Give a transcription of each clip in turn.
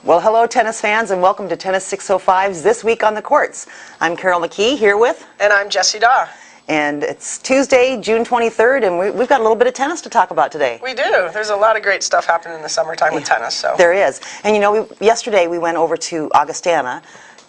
Well, hello tennis fans and welcome to Tennis 605's This Week on the Courts. I'm Carol McKee here with... And I'm Jessie Daw. And it's Tuesday, June 23rd, and we've got a little bit of tennis to talk about today. We do. There's a lot of great stuff happening in the summertime with tennis. So there is. And you know, yesterday we went over to Augustana,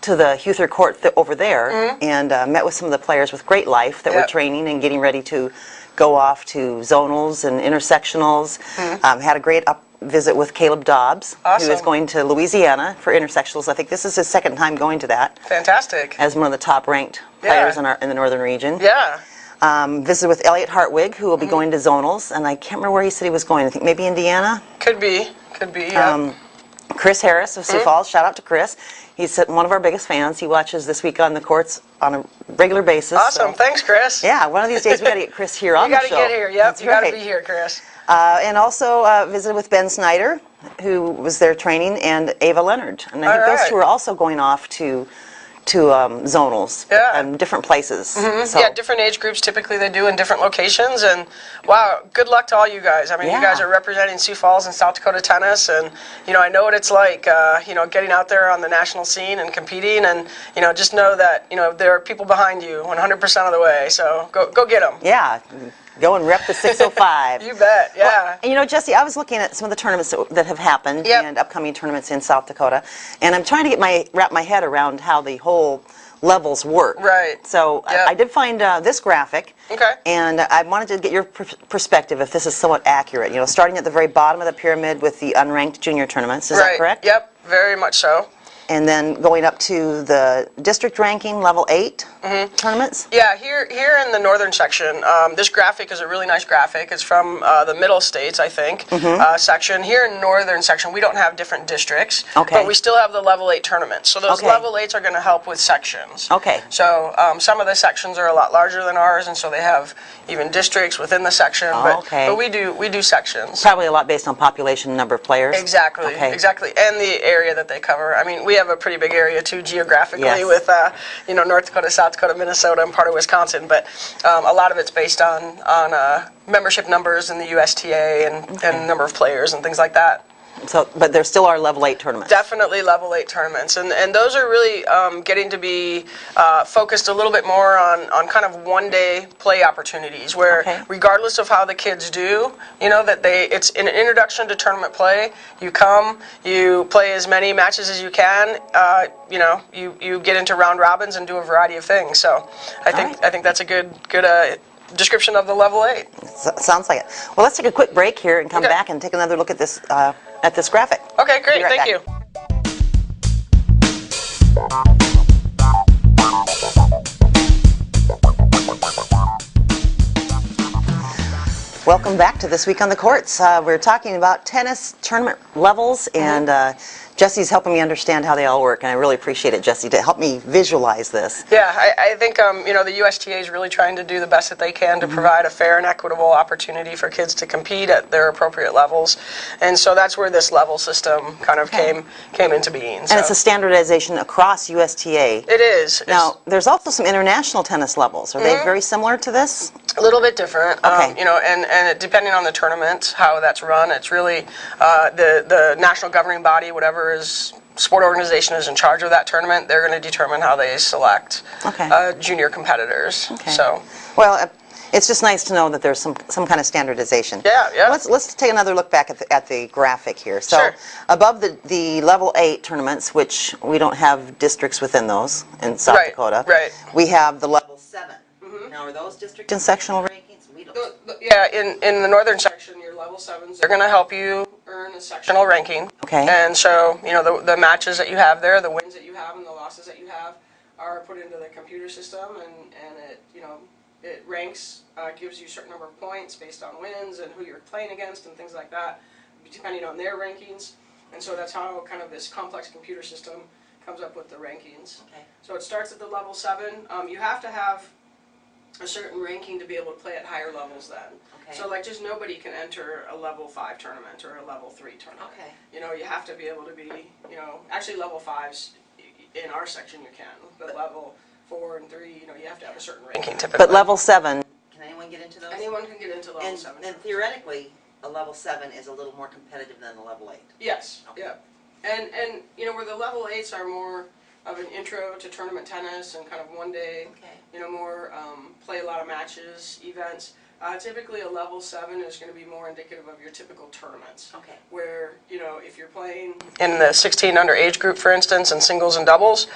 to the Huether court over there, and met with some of the players with great life that were training and getting ready to go off to zonals and intersectionals. Had a great visit with Caleb Dobbs, who is going to Louisiana for intersectionals. I think this is his second time going to that. Fantastic. As one of the top ranked players in the northern region. Yeah. Visited with Elliot Hartwig, who will be going to zonals, and I can't remember where he said he was going. I think maybe Indiana? Could be, yeah. Chris Harris of Sioux Falls, shout out to Chris. He's one of our biggest fans. He watches This Week on the Courts on a regular basis. Awesome, so. Thanks Chris. Yeah, one of these days we got to get Chris here on the show. You got to get here, yep. You got to be here, Chris. And also visited with Ben Snyder, who was there training, and Ava Leonard. And I think those two are also going off to zonals and different places. So. Yeah, different age groups typically they do in different locations. And wow, good luck to all you guys. I mean, you guys are representing Sioux Falls and South Dakota tennis, and you know, I know what it's like. You know, getting out there on the national scene and competing, and you know, just know that you know there are people behind you 100% of the way. So go get them. Yeah. Go and rep the 605. You bet, yeah. Well, and you know, Jessie, I was looking at some of the tournaments that have happened and upcoming tournaments in South Dakota, and I'm trying to wrap my head around how the whole levels work. Right. So I did find this graphic, and I wanted to get your perspective if this is somewhat accurate. You know, starting at the very bottom of the pyramid with the unranked junior tournaments. Is that correct? Yep, very much so. And then going up to the district ranking level 8 tournaments? Yeah, here in the northern section, this graphic is a really nice graphic. It's from the middle states, I think, section. Here in the northern section, we don't have different districts, but we still have the level 8 tournaments. So those level 8s are going to help with sections. So some of the sections are a lot larger than ours, and so they have even districts within the section. But we do sections. Probably a lot based on population and number of players. Exactly, exactly, and the area that they cover. I mean, we have a pretty big area too geographically with you know, North Dakota, South Dakota, Minnesota, and part of Wisconsin. But a lot of it's based on membership numbers in the USTA and number of players and things like that. So, but there still are level 8 tournaments. Definitely level 8 tournaments, and those are really getting to be focused a little bit more on kind of one-day play opportunities, where regardless of how the kids do, you know, that it's an introduction to tournament play. You come, you play as many matches as you can. You know, you get into round robins and do a variety of things. So, I think that's a good description of the level 8. Sounds like it. Well, let's take a quick break here and come back and take another look at this graphic. Okay, great. Thank you. Welcome back to This Week on the Courts. We're talking about tennis tournament levels, and Jessie's helping me understand how they all work, and I really appreciate it, Jessie, to help me visualize this. Yeah, I think you know, the USTA is really trying to do the best that they can to provide a fair and equitable opportunity for kids to compete at their appropriate levels, and so that's where this level system kind of came into being. So. And it's a standardization across USTA. It is. Now, there's also some international tennis levels. Are they very similar to this? A little bit different. You know, and depending on the tournament, how that's run, it's really the national governing body, whatever sport organization is in charge of that tournament, they're going to determine how they select junior competitors. So, well, it's just nice to know that there's some kind of standardization. Yeah. Let's take another look back at the graphic here. So above the level 8 tournaments, which we don't have districts within those in South Dakota, we have the level 7. Now, are those district and sectional rankings? We don't. Yeah, in the northern section, your level 7s, they're going to help you earn a sectional ranking. And so, you know, the matches that you have there, the wins that you have and the losses that you have are put into the computer system, and it, you know, it ranks, gives you a certain number of points based on wins and who you're playing against and things like that, depending on their rankings. And so that's how kind of this complex computer system comes up with the rankings. So it starts at the level 7. You have to have a certain ranking to be able to play at higher levels then. So like just nobody can enter a level 5 tournament or a level 3 tournament. You know, you have to be able to be, you know, actually level 5s in our section you can, but level 4 and 3, you know, you have to have a certain ranking typically. But level 7, can anyone get into those? Anyone can get into level 7. And theoretically, a level 7 is a little more competitive than a level 8. Yes, yeah. And you know, where the level 8s are more of an intro to tournament tennis and kind of one day, you know, more play a lot of matches, events. Typically a level 7 is going to be more indicative of your typical tournaments. Okay. Where, you know, if you're playing in the 16 under age group, for instance, and singles and doubles,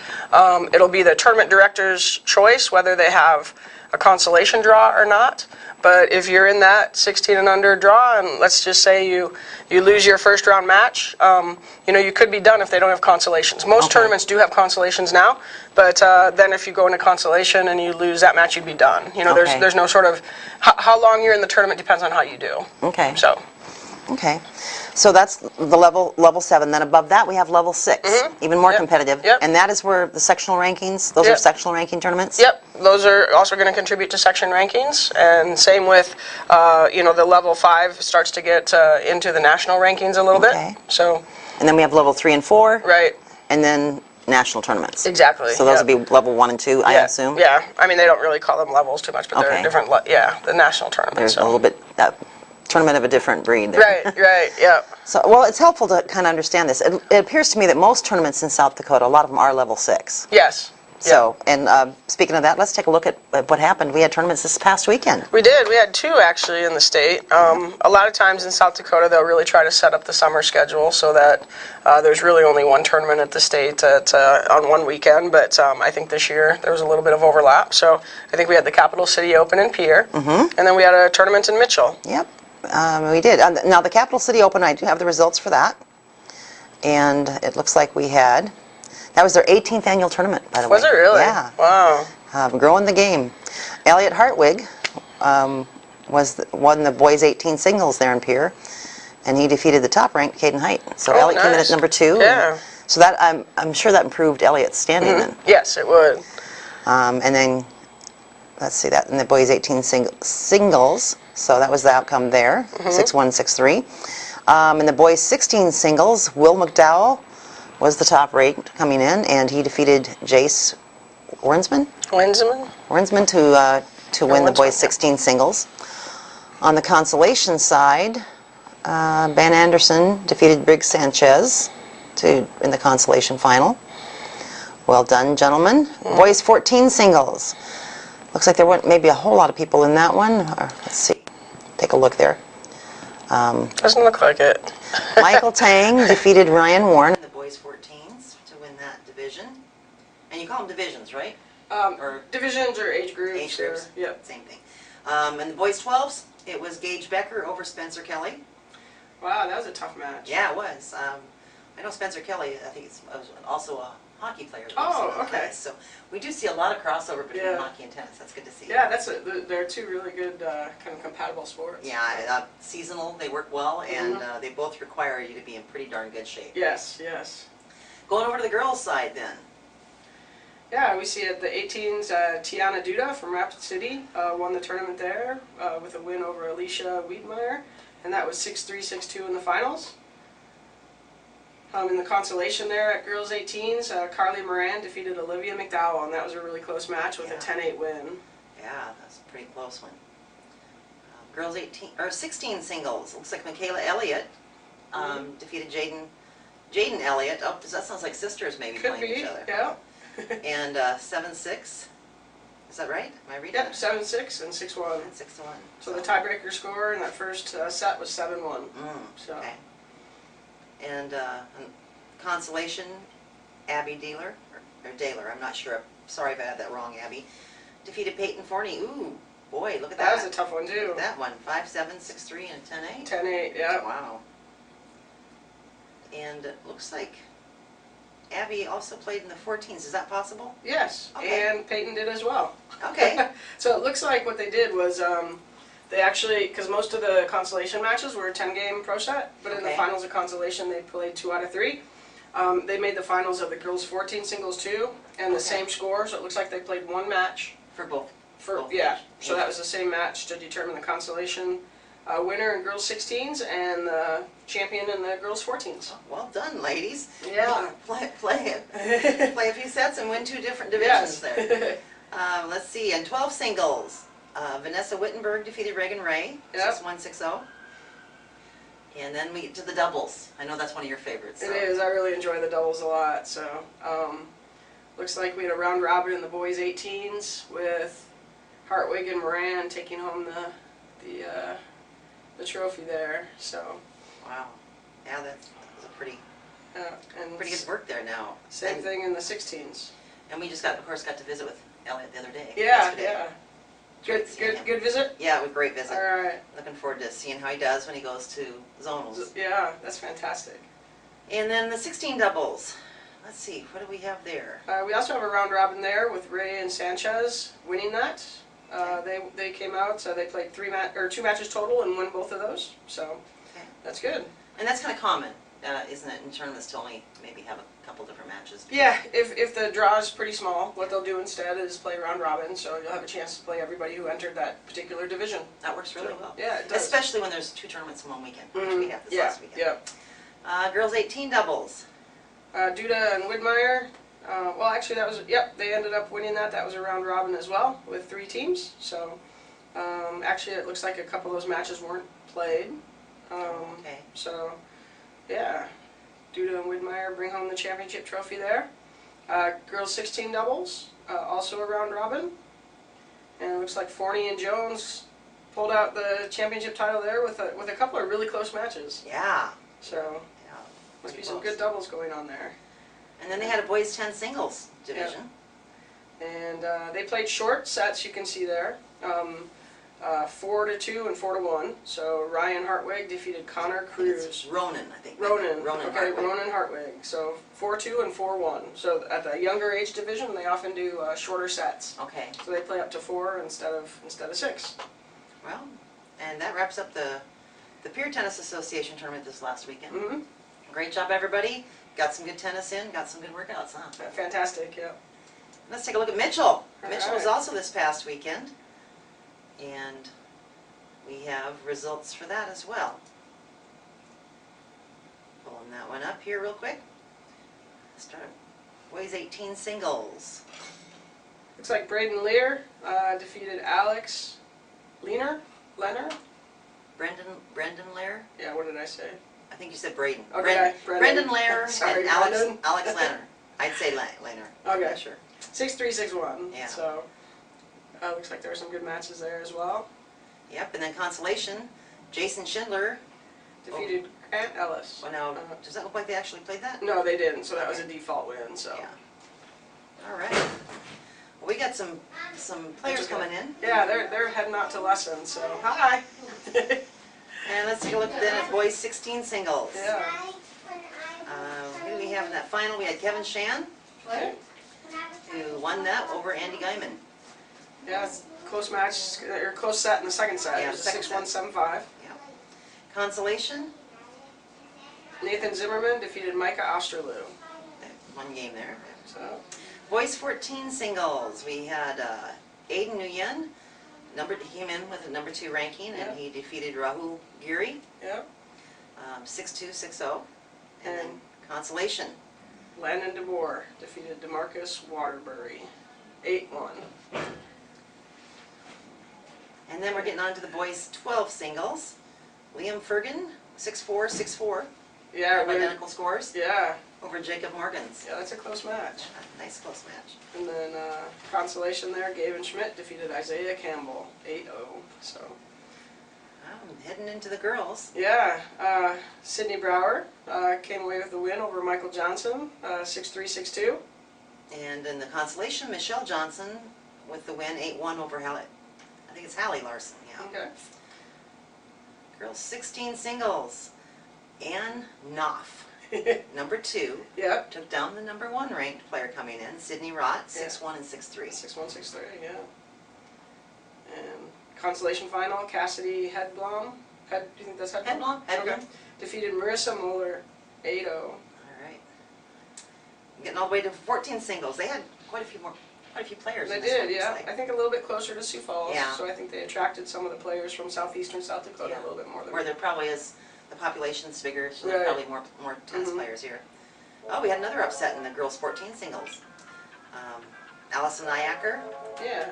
it'll be the tournament director's choice whether they have a consolation draw or not. But if you're in that 16 and under draw, and let's just say you lose your first round match, you know, you could be done if they don't have consolations. Most tournaments do have consolations now, but then if you go into consolation and you lose that match, you'd be done. You know, there's no sort of, how long you're in the tournament depends on how you do. Okay. So. Okay. So that's the level 7. Then above that we have level 6, even more competitive. Yep. And that is where the sectional rankings, those are sectional ranking tournaments? Yep. Those are also going to contribute to section rankings. And same with, you know, the level 5 starts to get into the national rankings a little bit. So. And then we have level 3 and 4. Right. And then national tournaments. Exactly. So those would be level 1 and 2, I assume? Yeah. I mean, they don't really call them levels too much, but they're different, the national tournaments. There's a little bit, tournament of a different breed there. Right, yeah. So, well, it's helpful to kind of understand this. It appears to me that most tournaments in South Dakota, a lot of them are level 6. Yes. So, and speaking of that, let's take a look at what happened. We had tournaments this past weekend. We did. We had 2 actually in the state. A lot of times in South Dakota, they'll really try to set up the summer schedule so that there's really only one tournament at the state on one weekend. But I think this year there was a little bit of overlap. So I think we had the Capital City Open in Pierre, and then we had a tournament in Mitchell. Yep. We did. Now, the Capital City Open, I do have the results for that. And it looks like we had, that was their 18th annual tournament, by the way. Was it really? Yeah. Wow. Growing the game. Elliot Hartwig won the boys 18 singles there in Pierre, and he defeated the top-ranked Caden Height. So Elliot came in at number 2. Yeah. So that I'm sure that improved Elliot's standing then. Yes, it would. And then, let's see that, in the boys 18 singles, so that was the outcome there, 6-1, 6-3. In the boys 16 singles, Will McDowell was the top rate coming in, and he defeated Jace Wensman to win the boys 16 singles. On the consolation side, Ben Anderson defeated Briggs Sanchez in the consolation final. Well done, gentlemen. Boys 14 singles. Looks like there weren't maybe a whole lot of people in that one. Let's see. Take a look there. Doesn't look like it. Michael Tang defeated Ryan Warren in the boys 14s to win that division. And you call them divisions, right? Or divisions or age groups. Age groups. Yep. Same thing. In the boys 12s, it was Gage Becker over Spencer Kelly. Wow, that was a tough match. Yeah, it was. I know Spencer Kelly, I think was also a hockey player. Oh, okay. So we do see a lot of crossover between hockey and tennis. That's good to see. Yeah, they're 2 really good kind of compatible sports. Yeah, seasonal, they work well, and they both require you to be in pretty darn good shape. Yes, yes. Going over to the girls' side then. Yeah, we see at the 18s, Tiana Duda from Rapid City won the tournament there with a win over Alicia Wiedmeyer, and that was 6-3, 6-2 in the finals. In the consolation there at girls 18s, Carly Moran defeated Olivia McDowell, and that was a really close match with a 10-8 win. Yeah, that's a pretty close one. Girls 16 singles. Looks like Michaela Elliott defeated Jaden Elliott. Oh, that sounds like sisters maybe Could playing be, each other. Yeah. And 7-6. Is that right? Am I reading Yep, 7-6 and 6-1. 6-1. So the tiebreaker score in that first set was 7-1. So. Okay. And consolation, Abby Daler, I'm not sure. Sorry if I had that wrong, Abby. Defeated Peyton Forney. Ooh, boy, look at that. That was a tough one, too. Look at that one. 5-7, 6-3, and 10-8. 10-8, yeah. Wow. And it looks like Abby also played in the 14s. Is that possible? Yes, okay. And Peyton did as well. Okay. So it looks like what they did was they actually, because most of the consolation matches were a 10-game pro set, but in the finals of consolation they played 2 out of 3. They made the finals of the girls 14 singles too, and the same score, so it looks like they played 1 match. For both? Yeah, so that was the same match to determine the consolation winner in girls 16s and the champion in the girls 14s. Well done, ladies. Yeah. Play a few sets and win 2 different divisions there. Let's see, in 12 singles, Vanessa Wittenberg defeated Reagan Ray, 6-1, 6-0. And then we get to the doubles. I know that's one of your favorites. So. It is. I really enjoy the doubles a lot. So, looks like we had a round robin in the boys 18s with Hartwig and Moran taking home the trophy there. So. Wow. Yeah, that's a pretty and pretty good work there now. Same thing in the 16s. And we just of course, got to visit with Elliot the other day. Yeah, yesterday. yeah. Good visit? Yeah, a great visit. All right. Looking forward to seeing how he does when he goes to zonals. Yeah, that's fantastic. And then the 16 doubles. Let's see, what do we have there? We also have a round robin there with Ray and Sanchez winning that. They came out, so they played 2 matches total and won both of those. So that's good. And that's kind of common, isn't it, in tournaments to only maybe have a couple different matches? Yeah, if the draw is pretty small, what they'll do instead is play round robin, so you'll have a chance to play everybody who entered that particular division. That works really well. Yeah, it does. Especially when there's 2 tournaments in one weekend, which we have this last weekend. Yeah. Girls 18 doubles. Duda and Widmeyer, well actually that was, they ended up winning that. That was a round robin as well with 3 teams. So actually it looks like a couple of those matches weren't played. So yeah, Duda and Widmeyer bring home the championship trophy there. Girls 16 doubles, also a round robin. And it looks like Forney and Jones pulled out the championship title there with a couple of really close matches. Yeah. So must be some good doubles going on there. And then they had a boys 10 singles division. And they played short sets, you can see there. 4-2 and 4-1. So Ryan Hartwig defeated Connor Cruz. It's Ronan, I think. Ronan. Ronan Okay, Hartwig. Ronan Hartwig. So 4-2 and 4-1. So at the younger age division, they often do shorter sets. Okay. So they play up to 4 instead of 6. Well, and that wraps up the Pier Tennis Association tournament this last weekend. Mm-hmm. Great job, everybody. Got some good tennis in, got some good workouts, huh? Fantastic, yeah. Let's take a look at Mitchell. Mitchell was right. also this past weekend. And we have results for that as well. Pulling that one up here real quick. Start boys 18 singles. Looks like Braden Lear defeated Alex Leonard. Brendan Lair? Yeah, what did I say? I think you said Braden. Okay, Brendan Lair Sorry, and Brendan. Alex Leonard. I'd say Leonard. Okay. Sure. 6-3, 6-1. Yeah. So looks like there were some good matches there as well. Yep, and then consolation, Jason Schindler Defeated Grant Ellis. Well, now, does that look like they actually played that? No, they didn't. So that was a default win. So. Yeah. All right. Well, we got some players coming in. Yeah, they're heading out to lessons. So hi. And let's take a look then at boys 16 singles. Yeah. Who do we have in that final? We had Kevin Shan, Okay. who won that over Andy Guyman. Yeah, it's close match or close set in the second set. Yeah, It was second 6-1, 7-5. Yeah. Consolation, Nathan Zimmerman defeated Micah Osterloo. one game there. So Boys 14 singles, we had Aiden Nguyen, he came in with a number 2 ranking, and he defeated Rahul Giri, yeah. 6-2, 6-0. And then consolation, Landon DeBoer defeated DeMarcus Waterbury, 8-1. and then we're getting on to the boys 12 singles. Liam Fergan, 6-4, 6-4. Yeah, Identical scores Yeah, over Jacob Morgan's. yeah, that's a close match. Nice close match. And then consolation there, Gavin Schmidt defeated Isaiah Campbell, 8-0. So Heading into the girls. yeah, Sydney Brower came away with the win over Michael Johnson, 6-3, 6-2. And in the consolation, Michelle Johnson with the win, 8-1 over Hallie. I think it's Hallie Larson, yeah. Okay. Girls 16 singles. Ann Knopf, number 2, Yep. took down the number 1 ranked player coming in, Sydney Rott, 6-1 and 6-3. 6-1, 6-3, yeah. And consolation final, Cassidy Hedblom. Do you think that's Hedblom? Hedblom. Okay. Defeated Marissa Moeller, 8-0. All right. Getting all the way to 14 singles. They had quite a few players. They in this one, did, yeah. looks like. I think a little bit closer to Sioux Falls. Yeah. So I think they attracted some of the players from southeastern South Dakota a little bit more than where there probably is, the population's bigger, so Right. there's probably more tennis players here. Oh, we had another upset in the girls 14 singles. Allison Nyacker Yeah.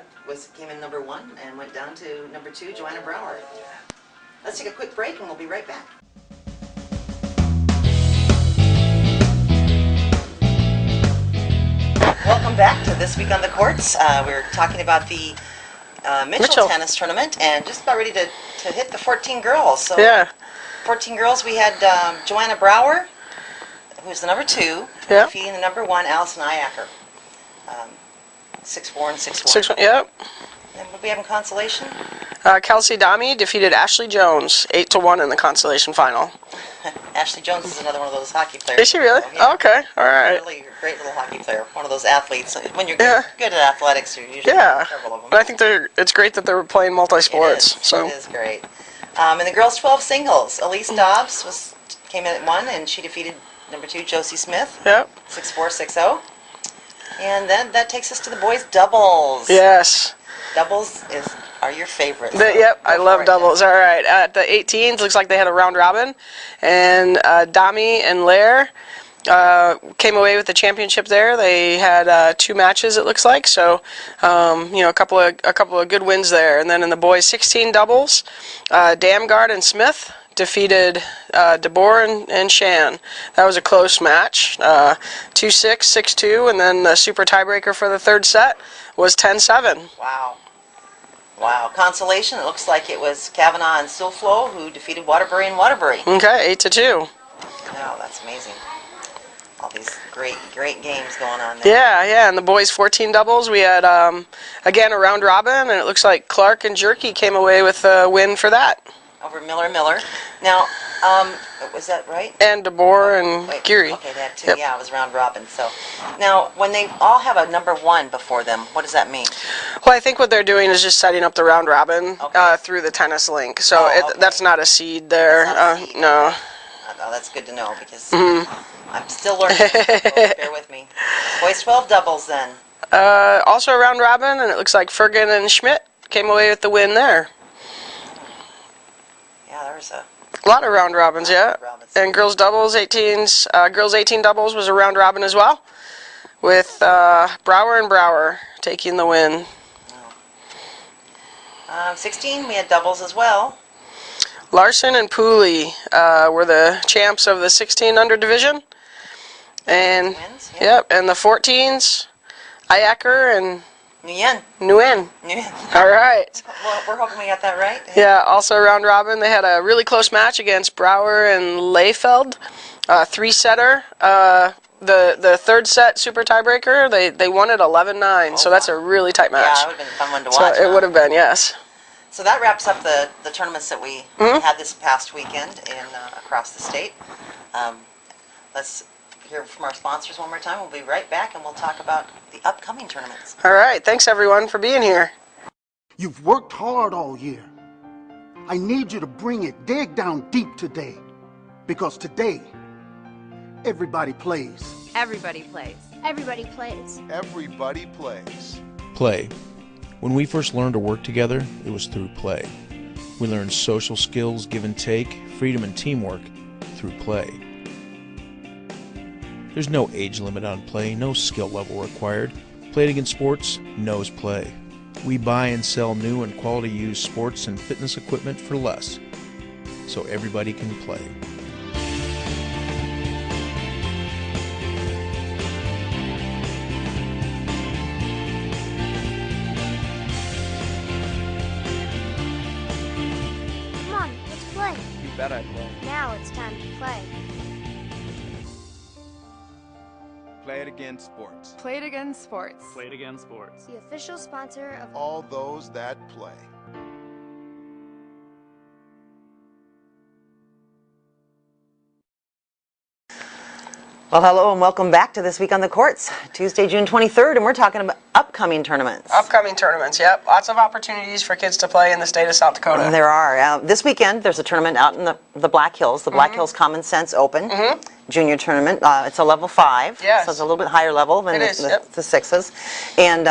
came in number 1 and went down to number 2, Joanna Brower. Let's take a quick break and we'll be right back. This week on the courts, we're talking about the Mitchell tennis tournament, and just about ready to hit the 14 girls. So yeah. 14 girls, we had Joanna Brower, who's the number 2, defeating the number 1, Allison Iacker. 6-4 and 6-1. 6-1, yep. And what do we have in consolation? Kelsey Dami defeated Ashley Jones 8-1 in the consolation final. Ashley Jones is another one of those hockey players. Is she really? So, yeah. Oh, okay, all right. Really great little hockey player. One of those athletes. When you're good at athletics, you're usually several of them. But I think it's great that they're playing multi-sports. It is great. In the girls' 12 singles, Elise Dobbs came in at 1, and she defeated number 2, Josie Smith. Yep. 6-4, 6-0. And then that takes us to the boys' doubles. Yes. Doubles are your favorites. Yep, I love doubles. All right. At the 18s, looks like they had a round robin. And Dami and Lair came away with the championship there. They had 2 matches, it looks like. So, a couple of good wins there. And then in the boys' 16 doubles, Damgard and Smith defeated DeBoer and Shan. That was a close match, 2-6, 6-2, and then the super tiebreaker for the third set was 10-7. Wow. Consolation, it looks like it was Kavanaugh and Silflo who defeated Waterbury and Waterbury. Okay, 8-2. Wow, that's amazing. All these great games going on there. Yeah, and the boys' 14 doubles, we had, again, a round robin, and it looks like Clark and Jerky came away with a win for that. Over Miller. Now, was that right? And DeBoer and Geary. Okay, they had 2. Yep. Yeah, it was round robin. So, now, when they all have a number 1 before them, what does that mean? Well, I think what they're doing is just setting up the round robin through the tennis link. So that's not a seed there. No. Oh, that's good to know, because I'm still learning. So bear with me. Boys 12 doubles then. Also a round robin, and it looks like Fergan and Schmidt came away with the win there. Yeah, there was a lot of round robins, And girls doubles, 18s. Girls 18 doubles was a round robin as well, with Brower and Brower taking the win. 16, we had doubles as well. Larson and Pooley were the champs of the 16 under division. And wins, and the 14s, Iacker and Nguyen. All right. Well, we're hoping we got that right. Yeah, also round robin. They had a really close match against Brower and Layfeld, 3-setter. The third set super tiebreaker, they won it 11-9. So that's a really tight match. Yeah, it would have been a fun one to watch. So it would have been, yes. So that wraps up the tournaments that we had this past weekend across the state. Let's hear from our sponsors one more time. We'll be right back, and we'll talk about the upcoming tournaments. All right. Thanks, everyone, for being here. You've worked hard all year. I need you to bring it, dig down deep today. Because today, everybody plays. Everybody plays. Everybody plays. Everybody plays. Play. When we first learned to work together, it was through play. We learned social skills, give and take, freedom and teamwork through play. There's no age limit on play, no skill level required. Play It Again Sports knows play. We buy and sell new and quality used sports and fitness equipment for less, so everybody can play. Come on, let's play. You bet I play. Now it's time to play. Play It Again Sports. Play It Again Sports. Play It Again Sports. The official sponsor of All those that play. Well, hello and welcome back to This Week on the Courts, Tuesday, June 23rd, and we're talking about upcoming tournaments. Upcoming tournaments, yep. Lots of opportunities for kids to play in the state of South Dakota. There are. This weekend, there's a tournament out in the Black Hills, the Black Hills Common Sense Open junior tournament. It's a level 5, so it's a little bit higher level than the 6s. And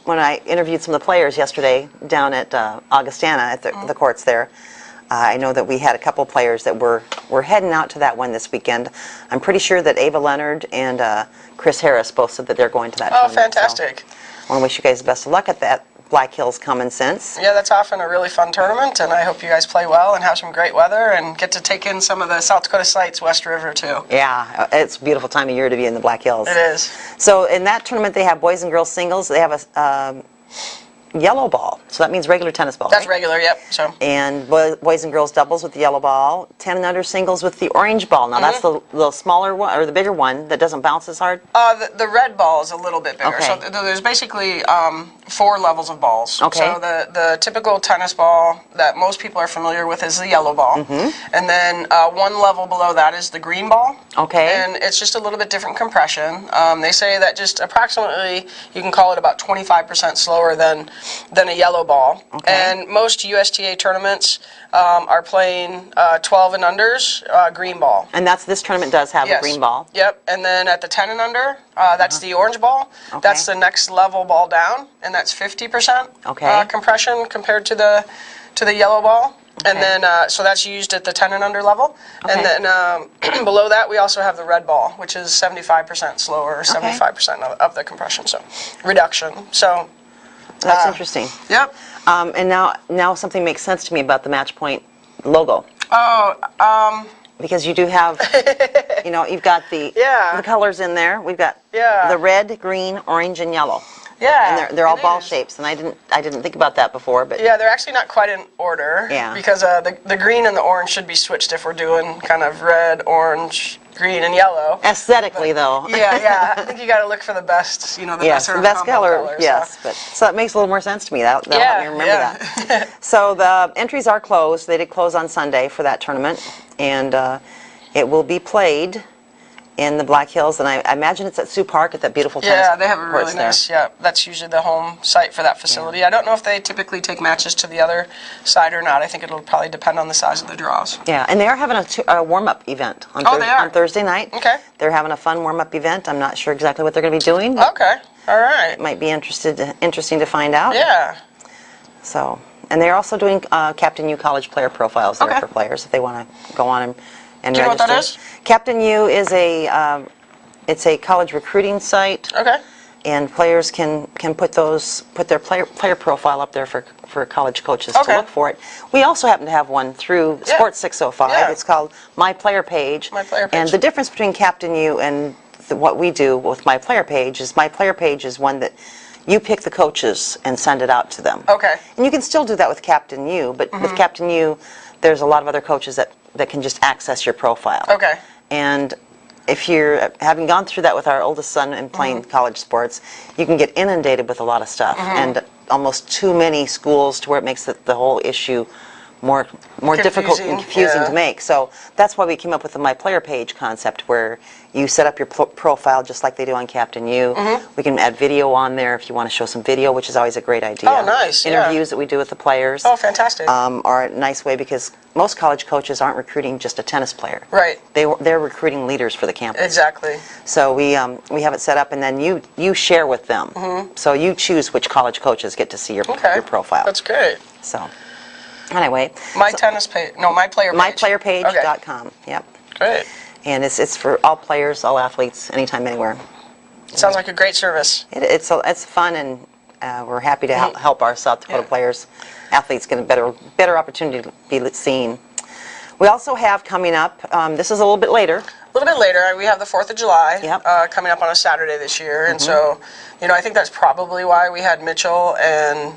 when I interviewed some of the players yesterday down at Augustana at the courts there, I know that we had a couple players that were heading out to that one this weekend. I'm pretty sure that Ava Leonard and Chris Harris both said that they're going to that tournament. Oh, fantastic. So I want to wish you guys the best of luck at that Black Hills Common Sense. Yeah, that's often a really fun tournament, and I hope you guys play well and have some great weather and get to take in some of the South Dakota sights West River too. Yeah, it's a beautiful time of year to be in the Black Hills. It is. So in that tournament, they have boys and girls singles. They have a yellow ball, so that means regular tennis ball. That's right? regular, yep. So. And boys and girls doubles with the yellow ball. 10 and under singles with the orange ball. Now that's the smaller one or the bigger one that doesn't bounce as hard. The red ball is a little bit bigger. Okay. So there's basically 4 levels of balls. Okay. So the typical tennis ball that most people are familiar with is the yellow ball, and then 1 level below that is the green ball. Okay. And it's just a little bit different compression. They say that just approximately you can call it about 25% slower than a yellow ball. Okay. And most USTA tournaments are playing 12 and unders green ball. And this tournament does have Yes. a green ball. Yep, and then at the 10 and under, that's the orange ball. Okay. That's the next level ball down, and that's 50% Okay. compression compared to the yellow ball. And Okay. then, so that's used at the 10 and under level. Okay. And then below that, we also have the red ball, which is 75% slower, 75% of the compression, so reduction. So That's interesting. Yep. And now something makes sense to me about the Match Point logo. Oh, Because you do have, you've got the colors in there. We've got the red, green, orange, and yellow. yeah. And they're all it ball is. shapes, and I didn't think about that before, but Yeah, they're actually not quite in order. Yeah. Because the green and the orange should be switched if we're doing kind of red, orange, green, and yellow. aesthetically though. Yeah. I think you got to look for the best, the Yes, best sort the of best combo color. color, Yes, but so it makes a little more sense to me. That'll help me remember yeah. that. So the entries are closed. They did close on Sunday for that tournament, and it will be played in the Black Hills, and I imagine it's at Sioux Park at that beautiful tennis Yeah, they have a courts really there. nice, that's usually the home site for that facility. I don't know if they typically take matches to the other side or not. I think it'll probably depend on the size of the draws. Yeah, and they are having a warm-up event on, they are? on Thursday night. Okay. They're having a fun warm-up event. I'm not sure exactly what they're going to be doing. Okay, all right. It might be interesting to find out. Yeah. So, and they're also doing Captain U college player profiles there Okay. for players if they want to go on and Do you know what register. that is? Captain U is it's a college recruiting site, Okay. and players can put their player profile up there for college coaches Okay. to look for it. We also happen to have one through Yeah. Sports 605. Yeah. It's called My Player Page. My Player Page. And the difference between Captain U and what we do with My Player Page is My Player Page is one that you pick the coaches and send it out to them. Okay. And you can still do that with Captain U, but with Captain U, there's a lot of other coaches that can just access your profile. Okay. And if you're having gone through that with our oldest son and playing college sports, you can get inundated with a lot of stuff and almost too many schools to where it makes the whole issue more difficult and confusing yeah. to make. So that's why we came up with the My Player Page concept, where you set up your profile just like they do on Captain U. We can add video on there if you want to show some video, which is always a great idea. Oh, nice, yeah. Interviews that we do with the players. Oh, fantastic. Are a nice way, because most college coaches aren't recruiting just a tennis player. Right. They're recruiting leaders for the campus. Exactly. So we have it set up, and then you share with them. So you choose which college coaches get to see your profile. That's great. So anyway, MyPlayerPage. myplayerpage.com. Yep. Great. And it's for all players, all athletes, anytime, anywhere. Sounds like a great service. It's fun, and we're happy to help our South Dakota players, athletes get a better opportunity to be seen. We also have coming up, this is a little bit later. A little bit later, we have the 4th of July Yep. coming up on a Saturday this year, and so, I think that's probably why we had Mitchell and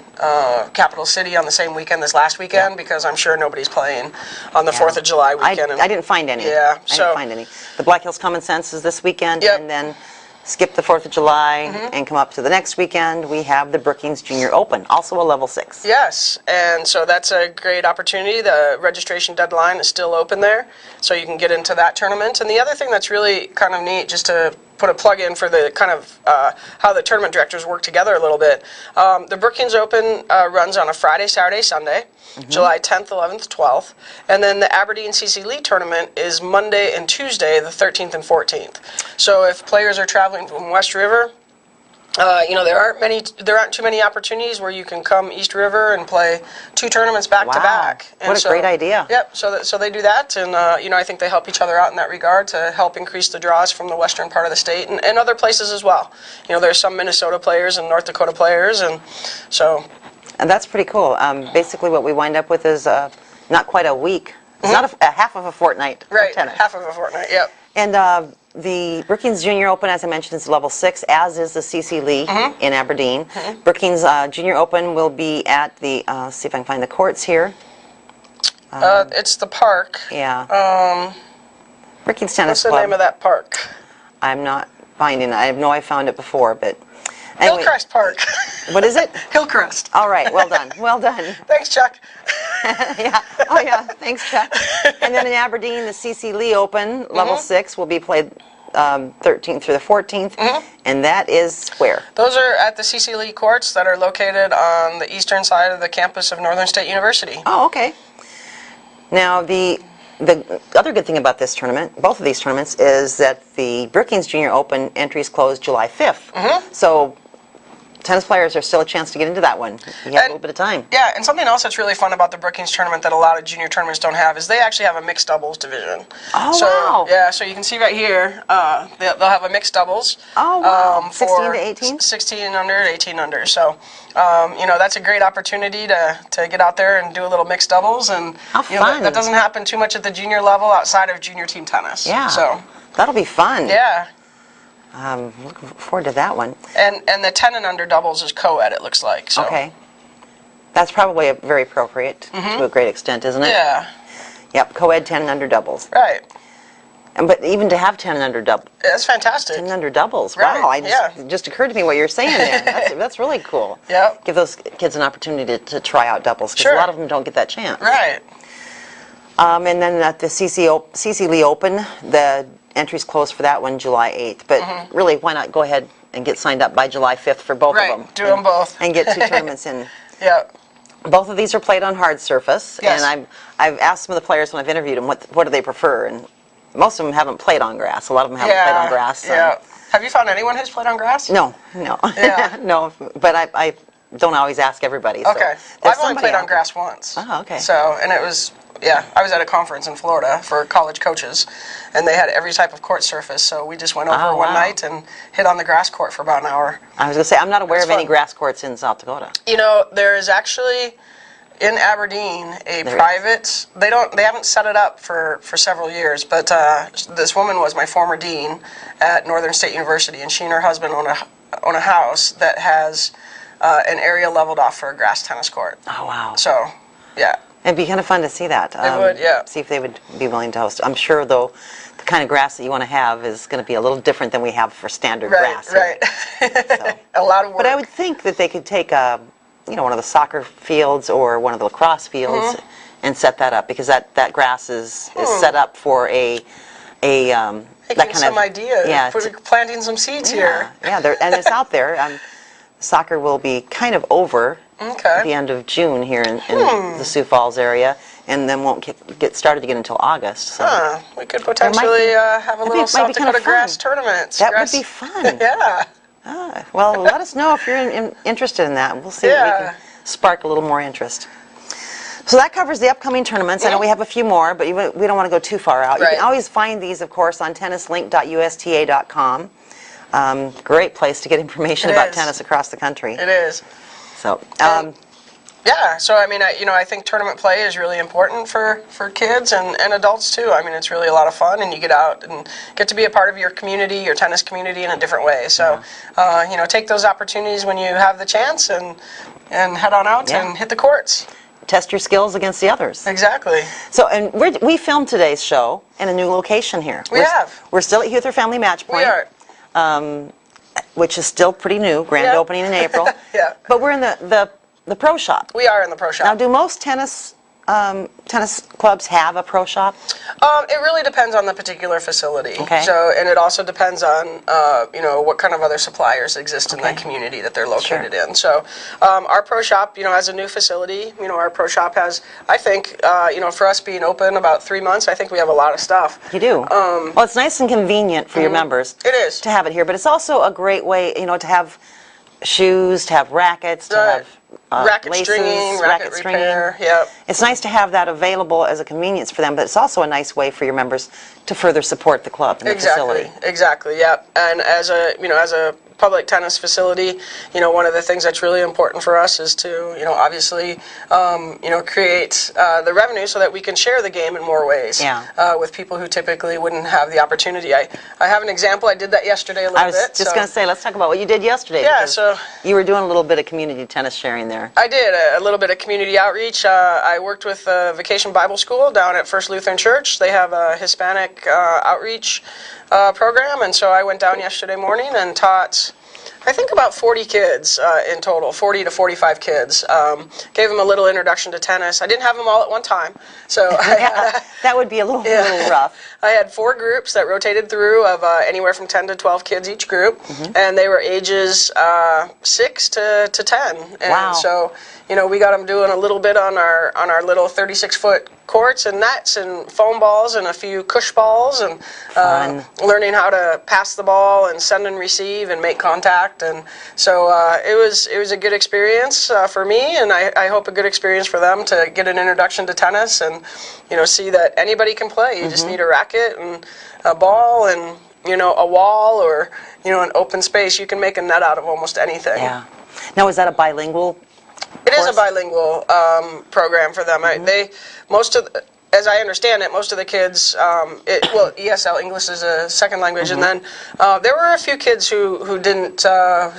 Capital City on the same weekend this last weekend, because I'm sure nobody's playing on the 4th of July weekend. I didn't find any. Yeah, I didn't find any. The Black Hills Common Sense is this weekend, Yep. and then skip the 4th of July and come up to the next weekend. We have the Brookings Junior Open, also a level 6. Yes, and so that's a great opportunity. The registration deadline is still open there, so you can get into that tournament. And the other thing that's really kind of neat, just to put a plug in for the kind of how the tournament directors work together a little bit. The Brookings Open runs on a Friday, Saturday, Sunday, July 10th, 11th, 12th. And then the Aberdeen CC Lee tournament is Monday and Tuesday, the 13th and 14th. So if players are traveling from West River, there aren't too many opportunities where you can come East River and play 2 tournaments back to back. And what a great idea. Yep. So they do that, and I think they help each other out in that regard to help increase the draws from the western part of the state and other places as well. There's some Minnesota players and North Dakota players, and so. And that's pretty cool. Basically, what we wind up with is not quite a week. It's not a half of a fortnite. Right. Of tennis. Half of a fortnight. Yep. And the Brookings Junior Open, as I mentioned, is level 6, as is the C.C. Lee in Aberdeen. Brookings Junior Open will be at the, see if I can find the courts here. It's the park. Yeah. Brookings Tennis Club. What's the name of that park? I'm not finding it. I know I found it before, but anyway. Hillcrest Park. What is it? Hillcrest. All right. Well done. Well done. Thanks, Chuck. Yeah. Oh, yeah. Thanks, Chuck. And then in Aberdeen, the C.C. Lee Open, level 6, will be played 13th through the 14th, and that is where? Those are at the C.C. Lee courts that are located on the eastern side of the campus of Northern State University. Oh, okay. Now, the other good thing about this tournament, both of these tournaments, is that the Brookings Junior Open entries close July 5th. So tennis players are still a chance to get into that one. You have a little bit of time. Yeah, and something else that's really fun about the Brookings tournament that a lot of junior tournaments don't have is they actually have a mixed doubles division. Oh, wow. Yeah, so you can see right here, they'll have a mixed doubles. Oh, wow. 16 for to 18? 16 under, 18 under. So, that's a great opportunity to get out there and do a little mixed doubles. And how fun. That doesn't happen too much at the junior level outside of junior team tennis. Yeah. So that'll be fun. Yeah. Looking forward to that one. And the 10 and under doubles is co-ed, it looks like. So. Okay. That's probably very appropriate to a great extent, isn't it? Yeah. Yep, co-ed 10 and under doubles. Right. But even to have 10 and under doubles. That's fantastic. 10 and under doubles. Right. Wow, it just occurred to me what you're saying there. That's really cool. Yep. Give those kids an opportunity to try out doubles, because Sure. a lot of them don't get that chance. Right. And then at the C.C. Lee Open, the entries close for that one July 8th. But really, why not go ahead and get signed up by July 5th for both of them? Right, do them both. And get 2 tournaments in. Yep. Both of these are played on hard surface. Yes. And I've asked some of the players when I've interviewed them what do they prefer, and most of them haven't played on grass. A lot of them haven't played on grass. Yeah. Have you found anyone who's played on grass? No. Yeah. No, but I don't always ask everybody. Okay. So Well, I've only played on grass once. Oh, okay. So, and it was, I was at a conference in Florida for college coaches, and they had every type of court surface, so we just went over one night and hit on the grass court for about an hour. I was going to say, I'm not aware of any grass courts in South Dakota. There is actually, in Aberdeen, private, they haven't set it up for several years, but this woman was my former dean at Northern State University, and she and her husband own a house that has an area leveled off for a grass tennis court. Oh, wow. So, yeah. It'd be kind of fun to see that. It would, yeah. See if they would be willing to host. I'm sure, though, the kind of grass that you want to have is going to be a little different than we have for standard grass. Right. So. A lot of work. But I would think that they could take one of the soccer fields or one of the lacrosse fields and set that up, because that grass is set up for that kind some idea. Yeah, planting some seeds here. Yeah, and it's out there. Soccer will be kind of over at the end of June here in the Sioux Falls area, and then won't get started again until August. So. We could potentially have a little South Dakota grass tournament. That would be fun. Yeah. Well, let us know if you're interested in that. We'll see if we can spark a little more interest. So that covers the upcoming tournaments. I know we have a few more, but we don't want to go too far out. Right. You can always find these, of course, on tennislink.usta.com. Great place to get information about tennis across the country. It is. So, so I think tournament play is really important for kids and adults too. I mean, it's really a lot of fun, and you get out and get to be a part of your community, your tennis community, in a different way. So, take those opportunities when you have the chance and head on out and hit the courts. Test your skills against the others. Exactly. So, and we filmed today's show in a new location here. We're still at Huether Family Match Pointe. We are. Which is still pretty new, grand opening in April. Yeah. But we're in the pro shop. We are in the pro shop. Now, do most tennis clubs have a pro shop? It really depends on the particular facility. Okay. So, and it also depends on what kind of other suppliers exist in that community that they're located in. So, our pro shop, has a new facility. Our pro shop has, I think, for us being open about 3 months, I think we have a lot of stuff. You do. Well, it's nice and convenient for your members. It is. To have it here, but it's also a great way, to have shoes, to have rackets, to have racket laces, stringing, racket stringing. repair. Yep. It's nice to have that available as a convenience for them, but it's also a nice way for your members to further support the club and the facility. Exactly. Yep. And as a public tennis facility, one of the things that's really important for us is to, obviously, create the revenue so that we can share the game in more ways with people who typically wouldn't have the opportunity. I have an example. I did that yesterday a little bit. I was just going to say, let's talk about what you did yesterday. Yeah, so you were doing a little bit of community tennis sharing there. I did a little bit of community outreach. I worked with Vacation Bible School down at First Lutheran Church. They have a Hispanic outreach program, and so I went down yesterday morning and taught, I think, about 40 kids in total, 40 to 45 kids. Gave them a little introduction to tennis. I didn't have them all at one time, so that would be a little rough. I had 4 groups that rotated through of anywhere from 10 to 12 kids each group, and they were ages 6 to 10. And so, we got them doing a little bit on our little 36-foot courts and nets and foam balls and a few cush balls, and learning how to pass the ball and send and receive and make contact. And so it was a good experience for me, and I hope a good experience for them to get an introduction to tennis and see that anybody can play. You just need a racket and a ball and a wall or an open space. You can make a net out of almost anything. Yeah. Now, is that a bilingual? It is a bilingual program for them. As I understand it, most of the kids, ESL, English is a second language, and then there were a few kids who didn't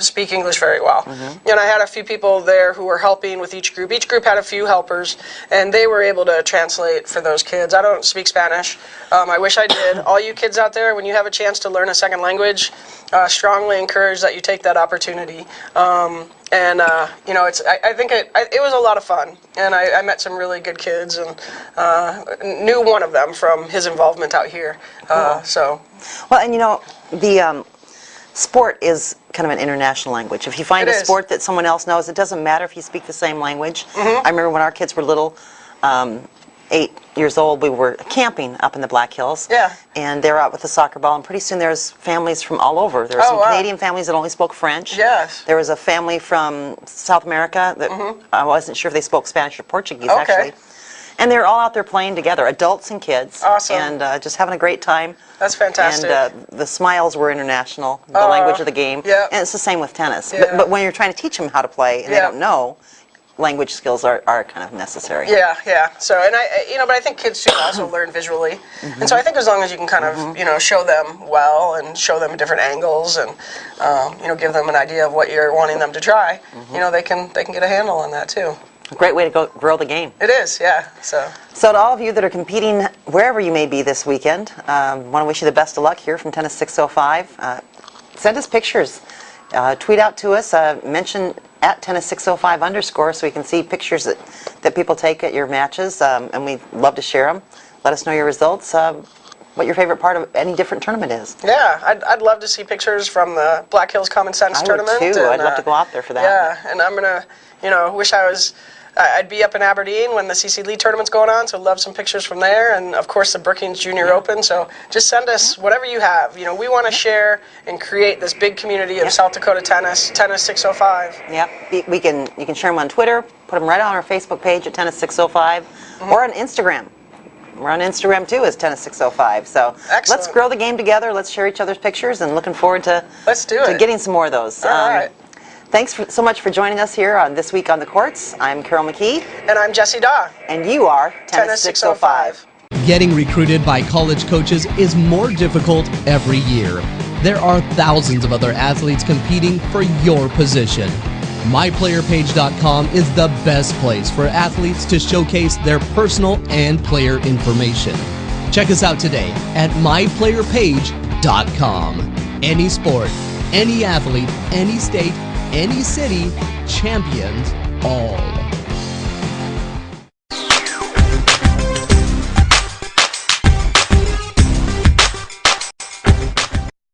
speak English very well. And I had a few people there who were helping with each group. Each group had a few helpers, and they were able to translate for those kids. I don't speak Spanish. I wish I did. All you kids out there, when you have a chance to learn a second language, strongly encourage that you take that opportunity. I think it was a lot of fun, and I met some really good kids, and knew one of them from his involvement out here. Well, and the sport is kind of an international language. If you find a sport that someone else knows, it doesn't matter if you speak the same language. I remember when our kids were little, 8 years old, we were camping up in the Black Hills. Yeah. And they were out with a soccer ball, and pretty soon there's families from all over. There were some Canadian families that only spoke French. Yes. There was a family from South America that I wasn't sure if they spoke Spanish or Portuguese, actually. And they were all out there playing together, adults and kids. Awesome. And just having a great time. That's fantastic. And the smiles were international, the language of the game. Yeah. And it's the same with tennis. Yeah. But when you're trying to teach them how to play and they don't know, language skills are kind of necessary. Yeah. So, and but I think kids too also learn visually, and so I think as long as you can kind of, show them well and show them different angles and, give them an idea of what you're wanting them to try, they can get a handle on that too. A great way to grow the game. It is, yeah. So to all of you that are competing wherever you may be this weekend, want to wish you the best of luck here from Tennis 605. Send us pictures. Tweet out to us. Mention at tennis605_ so we can see pictures that people take at your matches, and we'd love to share them. Let us know your results, what your favorite part of any different tournament is. Yeah, I'd love to see pictures from the Black Hills Common Sense tournament. I would too. I'd love to go out there for that. Yeah, and I'm going to, wish I'd be up in Aberdeen when the CC Lee tournament's going on, so love some pictures from there, and of course the Brookings Junior Open, so just send us whatever you have. We want to share and create this big community of South Dakota tennis 605. Yeah, you can share them on Twitter, put them right on our Facebook page at Tennis 605, or on Instagram. We're on Instagram too as Tennis 605, so let's grow the game together, let's share each other's pictures, and looking forward to getting some more of those. All right. Thanks so much for joining us here on This Week on the Courts. I'm Carol McKee. And I'm Jessie Daw. And you are Tennis 605. Getting recruited by college coaches is more difficult every year. There are thousands of other athletes competing for your position. MyPlayerPage.com is the best place for athletes to showcase their personal and player information. Check us out today at MyPlayerPage.com. Any sport, any athlete, any state, any city, champions all.